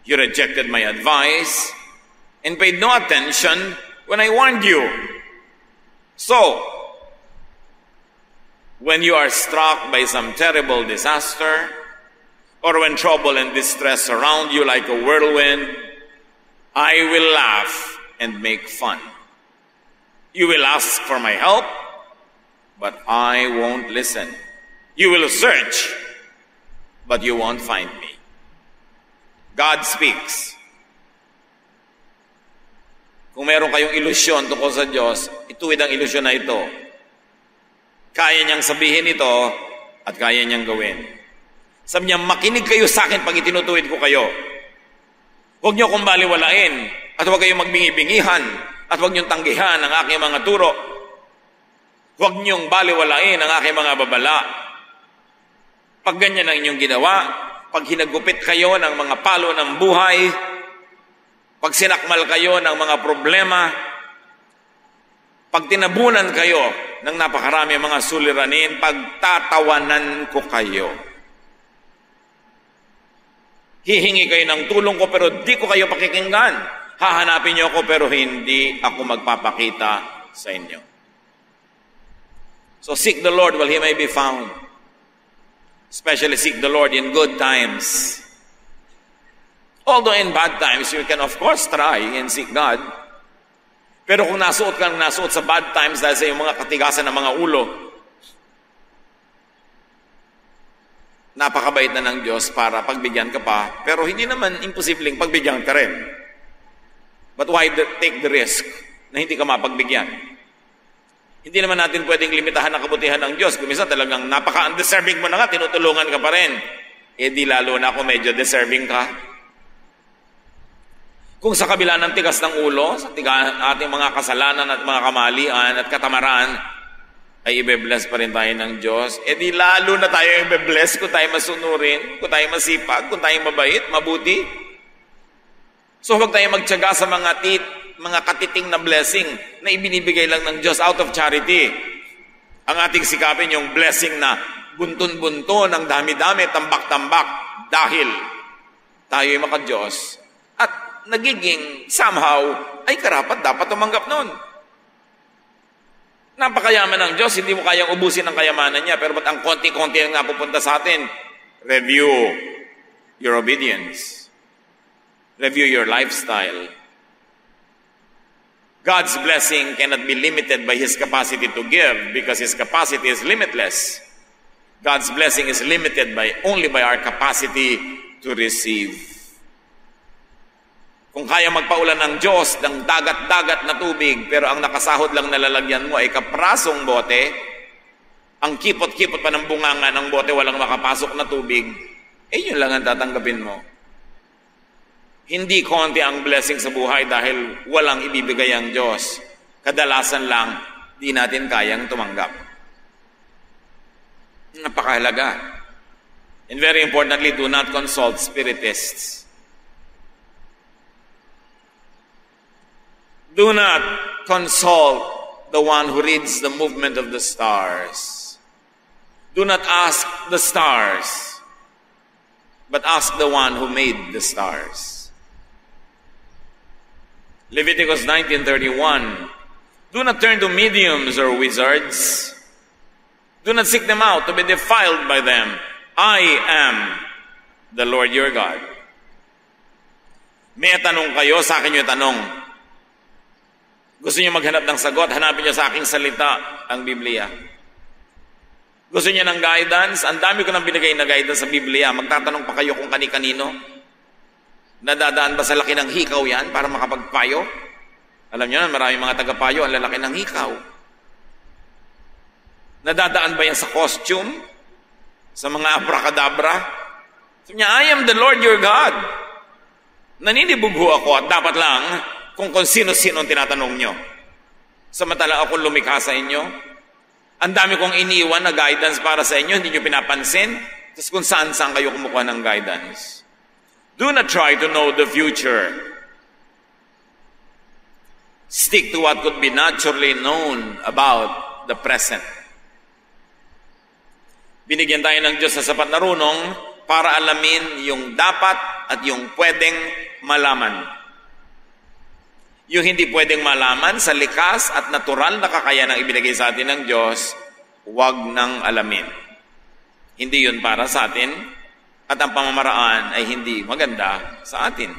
S2: You rejected my advice and paid no attention when I warned you. So, when you are struck by some terrible disaster, or when trouble and distress surround you like a whirlwind, I will laugh and make fun. You will ask for my help, but I won't listen. You will search, but you won't find me. God speaks. Kung meron kayong ilusyon tungkol sa Diyos, ituwid ang ilusyon na ito. Kaya niyang sabihin ito at kaya niyang gawin. Sabi niya, makinig kayo sa akin pag itinutuwid ko kayo. Huwag niyo akong baliwalain at huwag kayong magbingi-bingihan at huwag niyong tanggihan ang aking mga turo. Huwag niyong baliwalain ang aking mga babala. Pag ganyan ang inyong ginawa, pag hinagupit kayo ng mga palo ng buhay, pag sinakmal kayo ng mga problema, pag tinabunan kayo ng napakarami mga suliranin, pagtatawanan ko kayo. Hihingi kayo ng tulong ko pero di ko kayo pakikinggan. Hahanapin niyo ako pero hindi ako magpapakita sa inyo. So seek the Lord while He may be found. Especially seek the Lord in good times. Although in bad times, you can of course try and seek God. Pero kung nasuot kang nasuot sa bad times dahil sa iyong mga katigasan ng mga ulo, napakabait na ng Diyos para pagbigyan ka pa, pero hindi naman imposibleng pagbigyan ka rin. But why take the risk na hindi ka mapagbigyan? Hindi naman natin pwedeng limitahan ang kabutihan ng Diyos. Kung minsan talagang napaka-undeserving mo na nga, tinutulungan ka pa rin. Eh di lalo na kung medyo deserving ka. Kung sa kabila ng tigas ng ulo, sa ating mga kasalanan at mga kamalian at katamaran, ay ibe-bless pa rin tayo ng Diyos, eh di lalo na tayo ibe-bless kung tayo masunurin, kung tayo masipag, kung tayo mabait, mabuti. So huwag tayo magtiyaga sa mga katiting na blessing na ibinibigay lang ng Diyos out of charity. Ang ating sikapin yung blessing na buntun-bunto ng dami-dami, tambak-tambak, dahil tayo ay maka-Diyos. At nagiging somehow ay karapat dapat tumanggap nun. Napakayaman ng Diyos, hindi mo kayang ubusin ang kayamanan niya, pero ba't ang konti-konti ang napupunta sa atin? Review your obedience. Review your lifestyle. God's blessing cannot be limited by His capacity to give because His capacity is limitless. God's blessing is limited only by our capacity to receive. Kung kaya magpaulan ng Diyos ng dagat-dagat na tubig, pero ang nakasahod lang na lalagyan mo ay kaprasong bote, ang kipot-kipot pa ng bunganga ng bote, walang makapasok na tubig, eh yun lang ang tatanggapin mo. Hindi konti ang blessing sa buhay dahil walang ibibigay ang Diyos. Kadalasan lang, di natin kayang tumanggap. Napakahalaga. And very importantly, do not consult spiritists. Do not consult the one who reads the movement of the stars. Do not ask the stars, but ask the one who made the stars. Leviticus 19:31. Do not turn to mediums or wizards. Do not seek them out to be defiled by them. I am the Lord your God. May tanong kayo, sa akin yung tanong. Gusto niyo maghanap ng sagot, hanapin niyo sa aking salita, ang Biblia. Gusto niyo ng guidance? Ang dami ko nang binigay na guidance sa Biblia. Magtatanong pa kayo kung kani-kanino. Nadadaan ba sa laki ng hikaw yan para makapagpayo? Alam niyo na, maraming mga tagapayo ang lalaki ng hikaw. Nadadaan ba yan sa costume? Sa mga abracadabra? Sabi niya, I am the Lord your God. Naninibugho ako at dapat lang kung sino-sino ang tinatanong nyo. Samantala akong lumikha sa inyo. Ang dami kong iniwan na guidance para sa inyo, hindi nyo pinapansin. Tapos kung saan-saan kayo kumukuha ng guidance. Do not try to know the future. Stick to what could be naturally known about the present. Binigyan tayo ng Diyos sa sapat na runong para alamin yung dapat at yung pwedeng malaman. Yung hindi pwedeng malaman sa likas at natural na kakayanang ibinigay sa atin ng Diyos, huwag nang alamin. Hindi yun para sa atin at ang pamamaraan ay hindi maganda sa atin.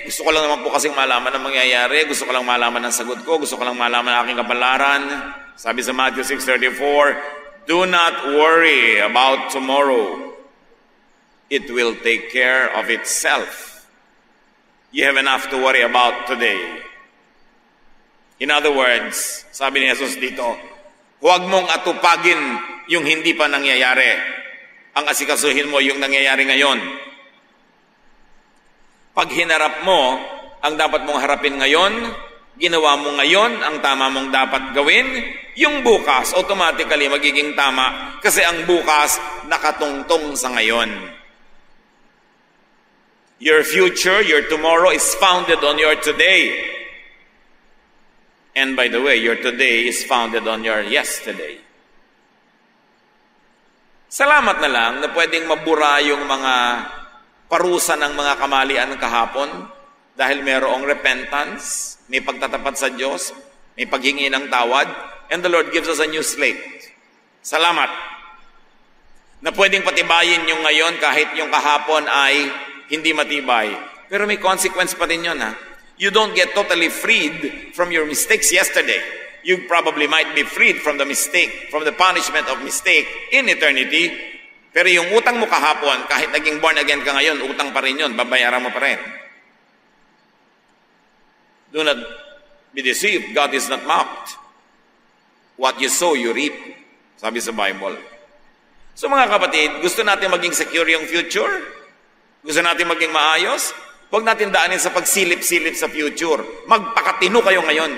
S2: Gusto ko lang naman po kasing malaman ang mangyayari. Gusto ko lang malaman ang sagot ko. Gusto ko lang malaman ang aking kapalaran. Sabi sa Matthew 6:34, do not worry about tomorrow. It will take care of itself. You have enough to worry about today. In other words, sabi ni Jesus dito, huwag mong atupagin yung hindi pa nangyayari. Ang asikasuhin mo yung nangyayari ngayon. Pag hinarap mo ang dapat mong harapin ngayon, ginawa mo ngayon ang tama mong dapat gawin, yung bukas automatically magiging tama kasi ang bukas nakatungtong sa ngayon. Your future, your tomorrow is founded on your today. And by the way, your today is founded on your yesterday. Salamat na lang na pwedeng mabura yung mga parusa ng mga kamalian kahapon dahil mayroong repentance, may pagtatapat sa Diyos, may paghingi ng tawad, and the Lord gives us a new slate. Salamat. Na pwedeng patibayin yung ngayon kahit yung kahapon ay hindi matibay. Pero may consequence pa rin yun, ha? You don't get totally freed from your mistakes yesterday. You probably might be freed from the mistake, from the punishment of mistake in eternity. Pero yung utang mo kahapon, kahit naging born again ka ngayon, utang pa rin yun, babayaran mo pa rin. Do not be deceived. God is not mocked. What you sow, you reap. Sabi sa Bible. So mga kapatid, gusto natin maging secure yung future? Gusto natin maging maayos? Huwag natin daanin sa pagsilip-silip sa future. Magpakatino kayo ngayon.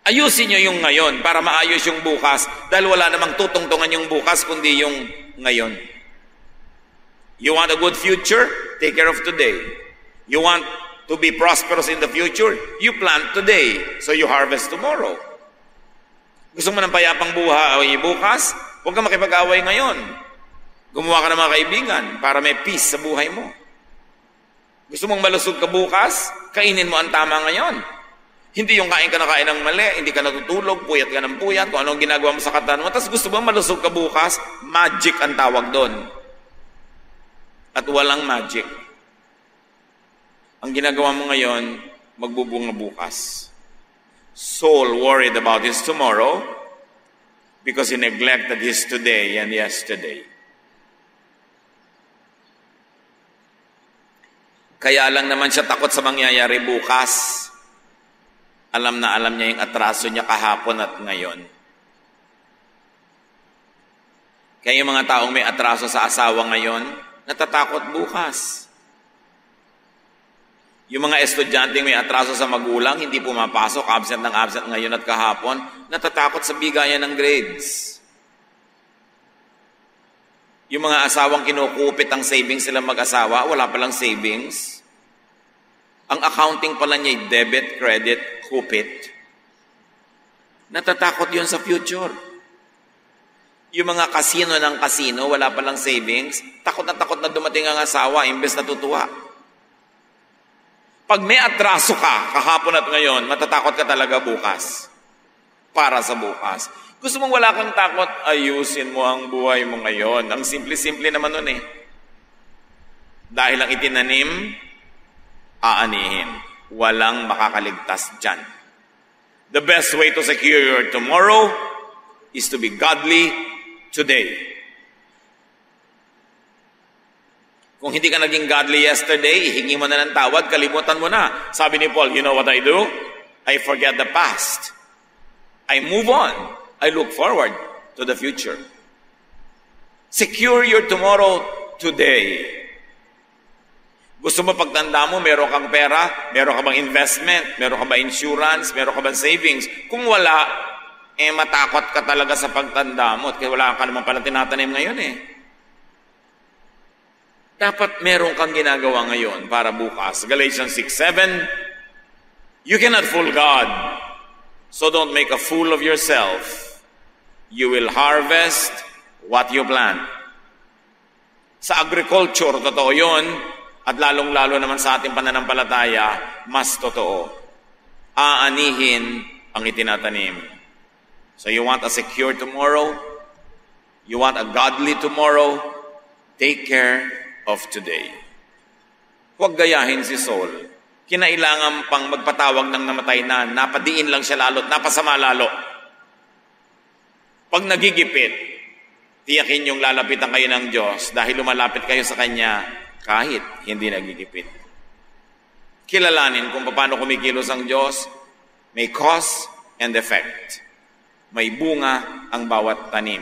S2: Ayusin nyo yung ngayon para maayos yung bukas dahil wala namang tutungtungan yung bukas kundi yung ngayon. You want a good future? Take care of today. You want to be prosperous in the future? You plant today so you harvest tomorrow. Gusto mo ng payapang buhay bukas? Huwag ka makipag-away ngayon. Gumawa ka ng mga kaibigan para may peace sa buhay mo. Gusto mong malusog ka bukas? Kainin mo ang tama ngayon. Hindi yung kain ka na kain ng mali, hindi ka natutulog, puyat ka ng puyat, kung anong ginagawa mo sa katawan mo. Tapos gusto mo malusog ka bukas? Magic ang tawag doon. At walang magic. Ang ginagawa mo ngayon, magbubunga bukas. Soul worried about his tomorrow because he neglected his today and yesterday. Kaya lang naman siya takot sa mangyayari bukas. Alam na alam niya yung atraso niya kahapon at ngayon. Kaya yung mga taong may atraso sa asawa ngayon, natatakot bukas. Yung mga estudyanteng may atraso sa magulang, hindi pumapasok, absent ng absent ngayon at kahapon, natatakot sa bigayan ng grades. Yung mga asawang kinukupit ang savings sila mag-asawa, wala palang savings. Ang accounting pala niya debit, credit, kupit. Natatakot yun sa future. Yung mga kasino ng kasino, wala palang savings, takot na dumating ang asawa, imbes na tutuwa. Pag may atraso ka, kahapon at ngayon, matatakot ka talaga bukas. Para sa bukas. Gusto mong wala kang takot, ayusin mo ang buhay mo ngayon. Ang simple-simple naman nun eh. Dahil ang itinanim, aanihin. Walang makakaligtas dyan. The best way to secure your tomorrow is to be godly today. Kung hindi ka naging godly yesterday, hihingi mo na ng tawad, kalimutan mo na. Sabi ni Paul, you know what I do? I forget the past. I move on. I look forward to the future. Secure your tomorrow today. Gusto mo pagtanda mo, meron kang pera, meron ka bang investment, meron ka bang insurance, meron ka bang savings? Kung wala, matakot ka talaga sa pagtanda mo. Kaya wala ka naman pala tinatanim ngayon eh. Dapat meron kang ginagawa ngayon para bukas. Galatians 6:7, you cannot fool God, so don't make a fool of yourself. you will harvest what you plant. Sa agriculture, totoo yun, at lalong-lalo naman sa ating pananampalataya, mas totoo. Aanihin ang itinatanim. So you want a secure tomorrow? You want a godly tomorrow? Take care of today. Huwag gayahin si Saul. Kinailangan pang magpatawag ng namatay na, napadiin lang siya lalo at napasama lalo. Pag nagigipit, tiyakin yung lalapitan kayo ng Diyos dahil lumalapit kayo sa Kanya kahit hindi nagigipit. Kilalanin kung paano kumikilos ang Diyos. May cause and effect. May bunga ang bawat tanim.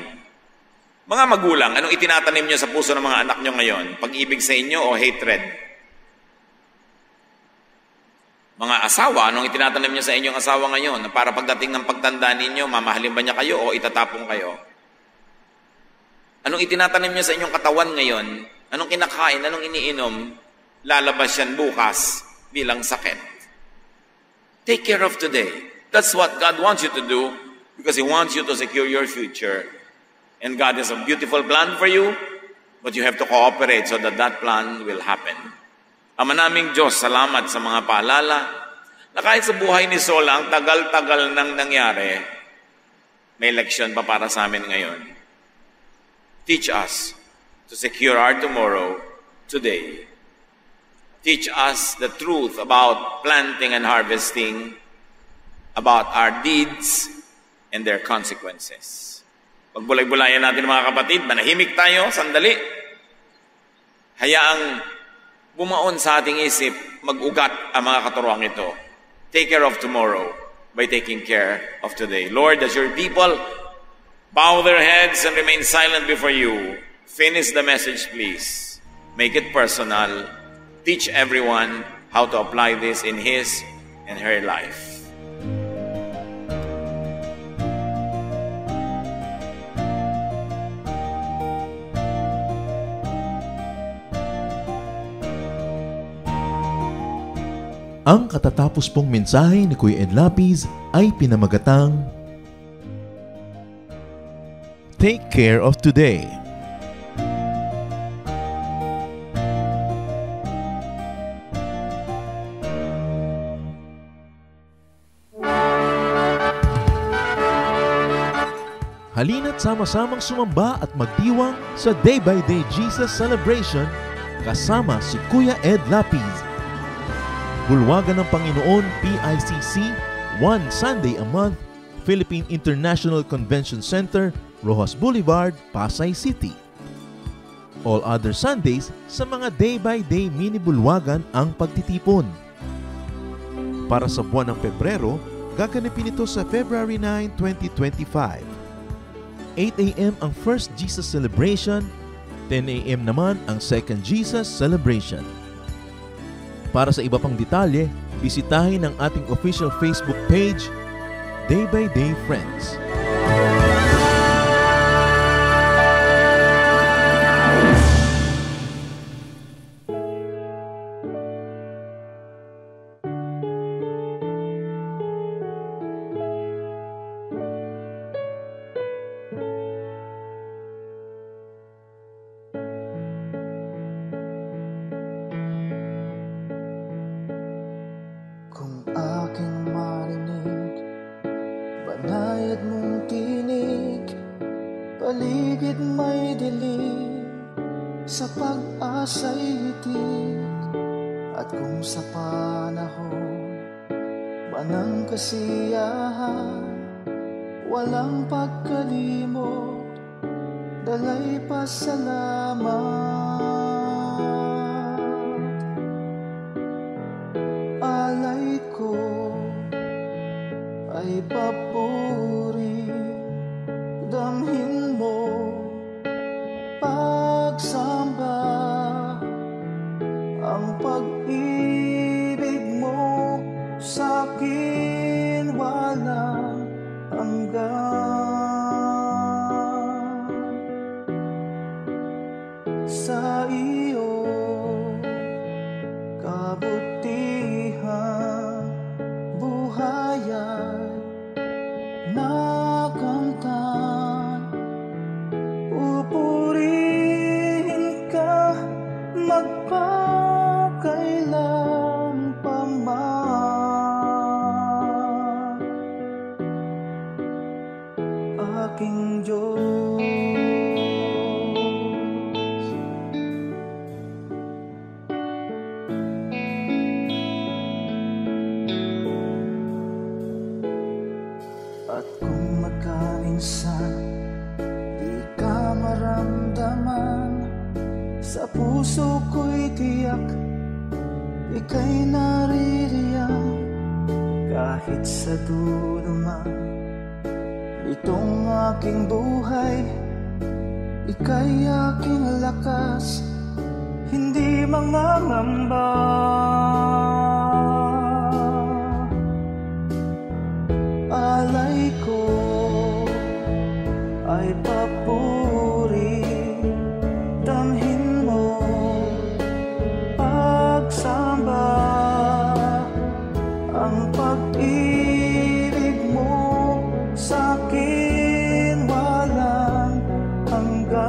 S2: Mga magulang, anong itinatanim nyo sa puso ng mga anak nyo ngayon? Pag-ibig sa inyo o hatred? Mga asawa, anong itinatanim nyo sa inyong asawa ngayon? Para pagdating ng pagtanda ninyo, mamahalin ba niya kayo o itatapong kayo? Anong itinatanim nyo sa inyong katawan ngayon? Anong kinakain? Anong iniinom? Lalabas yan bukas bilang sakit. Take care of today. That's what God wants you to do because He wants you to secure your future. And God has a beautiful plan for you, but you have to cooperate so that that plan will happen. Ama naming Diyos, salamat sa mga paalala na kahit sa buhay ni Saul, ang tagal-tagal nang nangyari, may leksyon pa para sa amin ngayon. Teach us to secure our tomorrow today. Teach us the truth about planting and harvesting, about our deeds and their consequences. Pagbulay-bulayan natin mga kapatid, manahimik tayo, sandali. Hayaang bumaon sa ating isip, mag-ugat ang mga katuruang ito. Take care of tomorrow by taking care of today. Lord, as your people bow their heads and remain silent before you, finish the message, please. Make it personal. Teach everyone how to apply this in his and her life.
S1: Ang katatapos pong mensahe ni Kuya Ed Lapiz ay pinamagatang Take Care of Today. Halina't sama-samang sumamba at magdiwang sa Day by Day Jesus Celebration kasama si Kuya Ed Lapiz. Bulwagan ng Panginoon, PICC, one Sunday a month, Philippine International Convention Center, Rojas Boulevard, Pasay City. All other Sundays, sa mga day-by-day mini-bulwagan ang pagtitipon. Para sa buwan ng Pebrero, gaganapin ito sa February 9, 2025. 8 a.m. ang First Jesus Celebration, 10 a.m. naman ang Second Jesus Celebration. Para sa iba pang detalye, bisitahin ang ating official Facebook page, Day by Day Friends.
S3: Paligid may dilim, sa pag-asa'y hitik. At kung sa panahon ba ng kasiyahan, walang pagkalimot, dalay pasalamat. Alay ko ay papuri, damhin mo pagsamba, ang pag-ibig mo sa'kin walang hanggan. Sa iyo kabutihan, buhay ay nakamtan. puso ko'y tiyak, ika'y naririyan. Kahit sa dulo man itong aking buhay, ika'y aking lakas, hindi mangangamba. Alay ko ay papuri, damhin mo pagsamba. Ang pag-ibig mo sa'kin walang hanggan.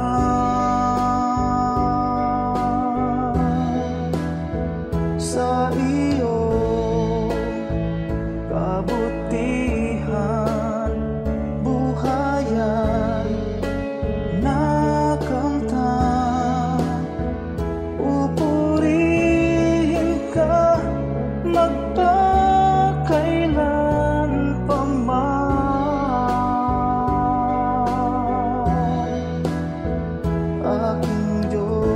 S3: Sa iyong kabutihan, buhay ay nakamtan. Pupurihin ka magpakailan pa man, aking Diyos.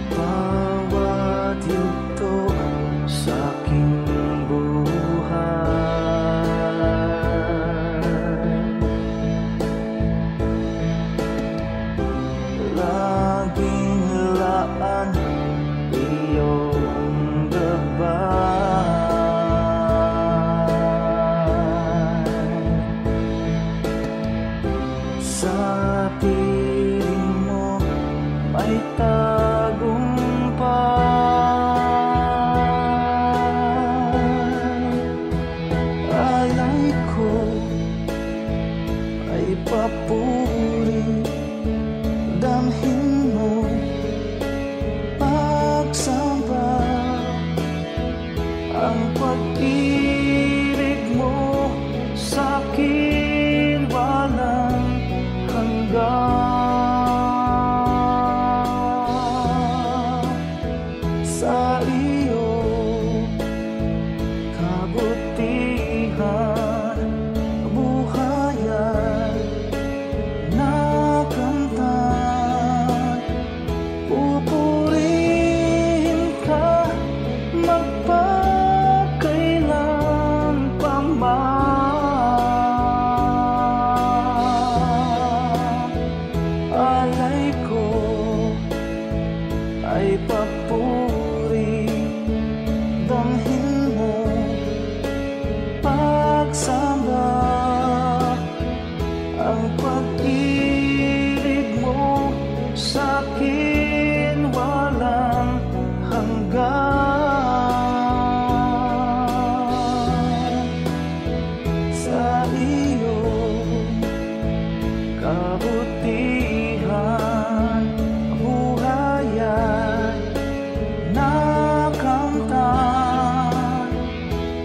S3: Bawat yugto sa aking buhay, laging laan iyong gabay. Sa piling mo may tagumpay. Alay ko ay papuri, damhin mo pagsamba. Ang pag-ibig mo sa'kin walang hanggan. Sa iyong kabutihan, buhay ay nakamtan. Pupurihin ka magpakailan pa man. Alay ko ay papuri, damhin mo pagsamba. Ang pag-ibig mo sa'kin walang hanggan. Sa iyong kabutihan, buhay ay nakamtan.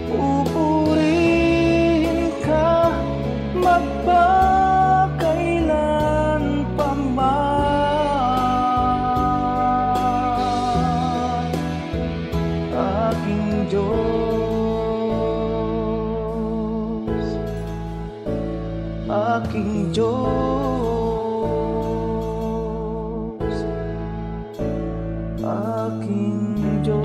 S3: Pupurihin ka magpakailan pa man, aking Diyos, aking Diyos, aking Diyos.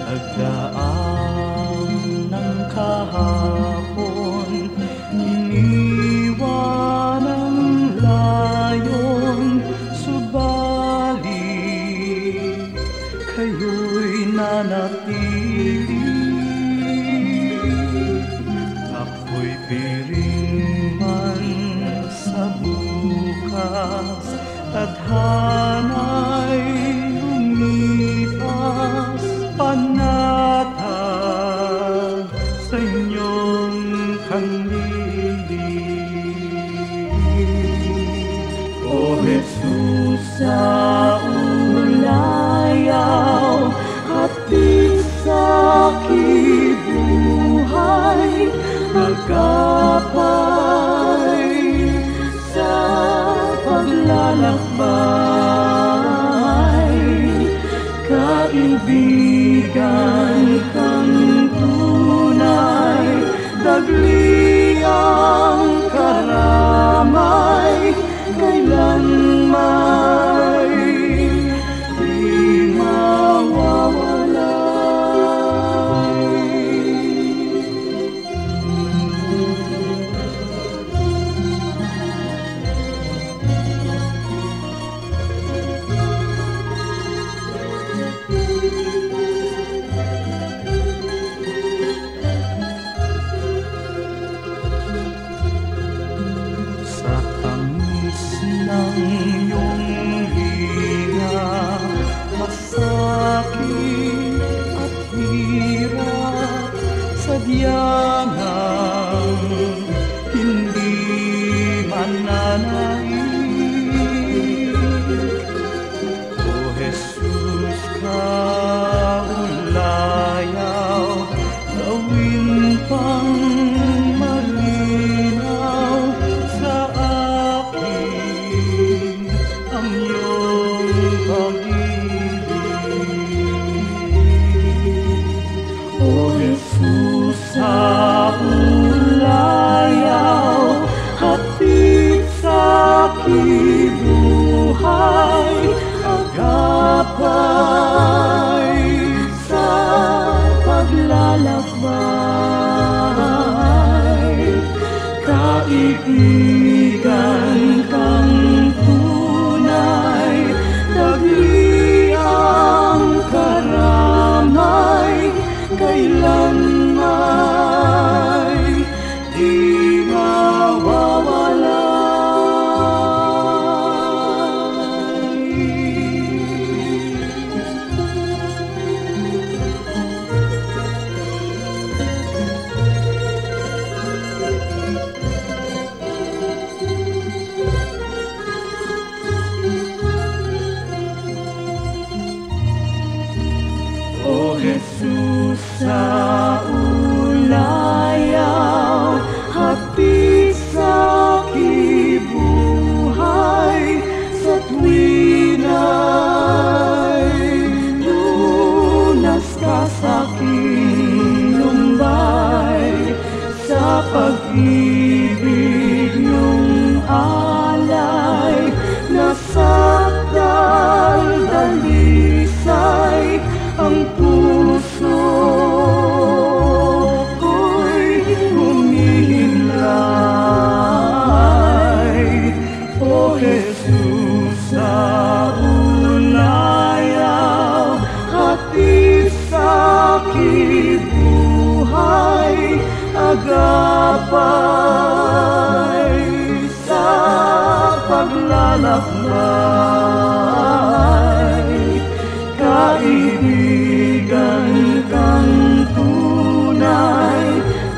S3: Nagdaan ng kahapon, iniwan ang layon, subalit kayo'y nanatili. Ako'y piring man sa bukas, tadhana'y lumipas, panatag sa inyong kandili. O Jesus, sa ulayaw sadyang hindi mananaig. O Jesus, kaulayaw, gawin pang malinaw sa akin ang iyong pag-ibig. O Jesus, sa ulayaw, hatid sa aking buhay, agapay sa paglalakbay. Kaibigan kang tunay, dagli ang karamay, kailanman di O Jesus, sa ulayaw, hatid sa aking buhay, sa tuwin ay lunas ka sa aking lumbay, sa pag-ibig niyong alay, nasakdal dalisay ang puso ko'y humihimlay. O Jesus, sa ulayaw, hatid sa aking buhay, agapay sa paglalakbay. Kaibigan kang tunay,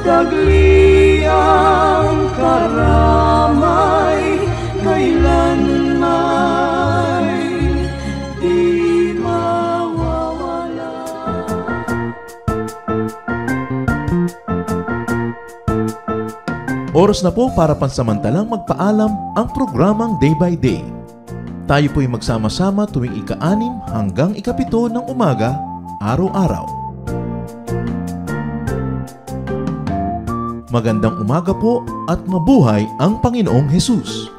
S3: dagli ang karamay, kailanman di mawawala.
S1: Oras na po para pansamantalang magpaalam ang programang Day by Day. Tayo po'y magsama-sama tuwing ika-6 hanggang ika-7 ng umaga, araw-araw. Magandang umaga po at mabuhay ang Panginoong Hesus!